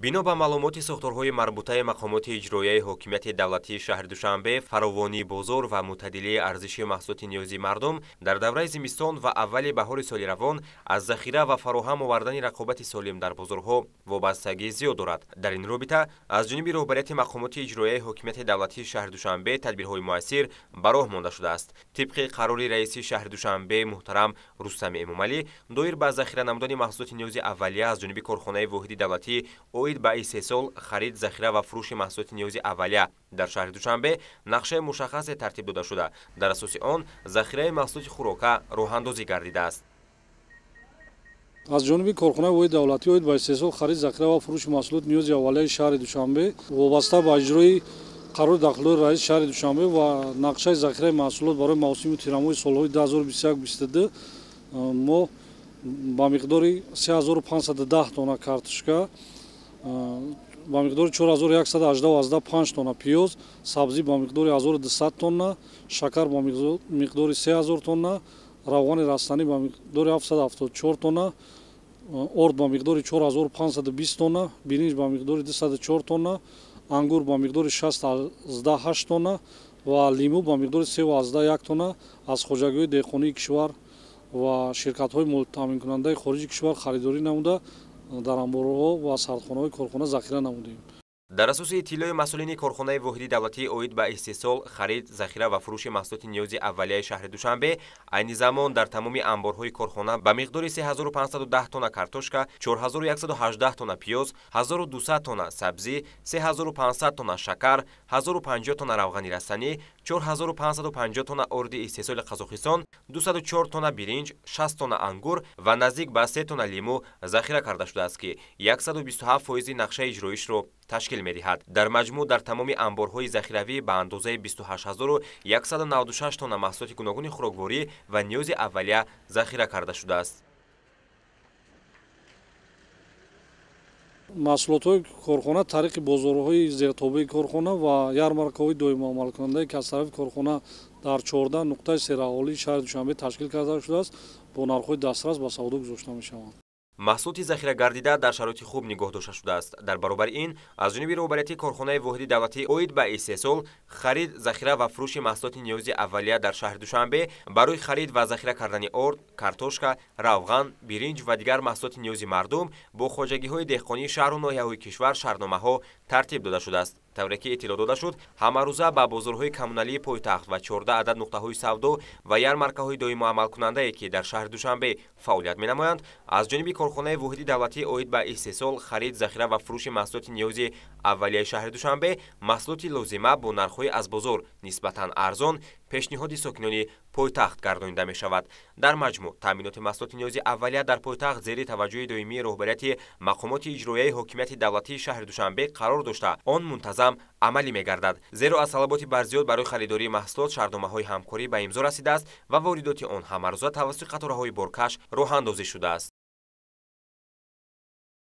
бино ба маълумоти сохторҳои марбутаи мақомоти иҷроияи ҳокимияти давлатии шаҳри Душанбе, фаровонии бозор ва мутадилии арзиши маҳсулоти ниёзи мардум дар давраи зимистон ва аввали баҳори соли равон аз захира ва фароҳам овардани рақобати солим дар бозорҳо вобастагӣ зиёд дорад. Дар ин робита аз ҷониби роҳбарияти мақомоти иҷроияи ҳокимияти давлатии шаҳри Душанбе тадбирҳои муассир ба роҳ монда шудааст. Тибқи қарори раиси шаҳри Душанбе муҳтарам Рустами Эмомалӣ, доир ба захира намудани маҳсулоти ниёзи аввалия аз ҷониби корхонаи воҳиди давлатӣ оид ба истеҳсол, харид, захира ва фурӯши маҳсулоти ниёзи аввалия дар шаҳри Душанбе нақшаи мушаххасе тартиб дода шуда, дар асоси он захираи маҳсулоти хӯрока роҳандозӣ гардидааст. аз ҷониби корхонаи воҳиди давлатӣ оид ба истеҳсол, харид, захира ва фурӯши маҳсулоти ниёзи аввалияи шаҳри Душанбе вобаста ба иҷрои қарори дахлори раиси шаҳри Душанбе ва нақшаи захираи маҳсулот барои мавсими тирамоҳи солҳои 2021-22 мо ба миқдори 3510 тонна картошка, ба миқдори 4185 тонна пиёз, сабзӣ ба миқдори 1200 тонна, шакар ба миқдори 3000 тонна, равғани растанӣ ба миқдори 774 тонна, орд ба миқдори 4520 тонна, биринҷ ба миқдори 204 тонна, ангур ба миқдори 618 тонна ва лимӯ ба миқдори 311 тонна аз хоҷагиҳои деҳқонии кишвар ва ширкатҳои таъминкунандаи хориҷи кишвар харидорӣ намуда дар амборҳо ва сардхонаҳои корхона захира намудем. дар асоси иттилои масъулини корхонаи воҳиди давлатӣ оид ба истеҳсол, харид, захира ва фурӯши маҳсулоти ниёзи аввалияи шаҳри Душанбе, айни замон дар тамоми амборҳои корхона ба миқдори 3510 тонна картошка, 4118 тонна пиёз, 1200 тонна сабзӣ, 3500 тонна шакар, 1050 тонна равғани растанӣ, 4550 тонна орди истеҳсоли Қазоқистон, 204 тонна биринҷ, 6 тонна ангур ва наздик ба 3 тонна лимӯ захира карда шудааст, ки 127% нақшаи иҷроишро ташкил медиҳад. дар маҷмӯъ дар тамоми амборҳои захиравӣ ба андозаи 28196 тонна маҳсулоти гуногуни хӯрокворӣ ва ниёзи аввалия захира карда шудааст. маҳсулотҳои корхона тариқи бозорҳои зертобаи корхона ва ярмаркаҳои доимоамалкунандаи аз тарафи корхона дар 14 нуқтаи сераҳолии шаҳри Душанбе ташкил карда шудааст, бо нархҳои дастрас ба савдо гузошта мешаванд. маҳсулоти захирагардида дар шароити хуб нигоҳ дошта шудааст. дар баробари ин аз ҷониби роҳбарияти корхонаи воҳиди давлатӣ оид ба истеҳсол, харид, захира ва фурӯши маҳсулоти ниёзи аввалия дар шаҳри Душанбе барои харид ва захира кардани орд, картошка, равған, биринҷ ва дигар маҳсулоти ниёзи мардум бо хоҷагиҳои деҳқонии шаҳру ноҳияҳои кишвар шаҳрномаҳо тартиб дода шудааст. тавре ки иттилоъ дода шуд, ҳамарӯза ба бозорҳои коммуналии пойтахт ва 14 адад нуқтаҳои савдо ва ярмаркаҳои доимоамалкунандае ки дар шаҳри Душанбе фаъолият менамоянд, аз ҷониби корхонаи воҳиди давлатӣ оид ба истеҳсол, харид, захира ва фурӯши маҳсулоти ниёзи аввалияи шаҳри Душанбе маҳсулоти лозима бо нархҳои аз бозор нисбатан арзон пешниҳоди сокинони пойтахт гардонида мешавад. дар маҷмӯъ таъминоти маҳсулоти ниёзи аввалия дар пойтахт зери таваҷҷӯҳи доимии роҳбарияти мақомоти иҷроияи ҳокимияти давлатии шаҳри Душанбе қарор дошта, он мунтазам амалӣ мегардад, зеро аз талаботи барзиёд барои харидории маҳсулот шаҳрномаҳои ҳамкорӣ ба имзо расидааст ва воридоти он ҳамарӯза тавассути қатораҳои боркаш роҳандозӣ шудааст.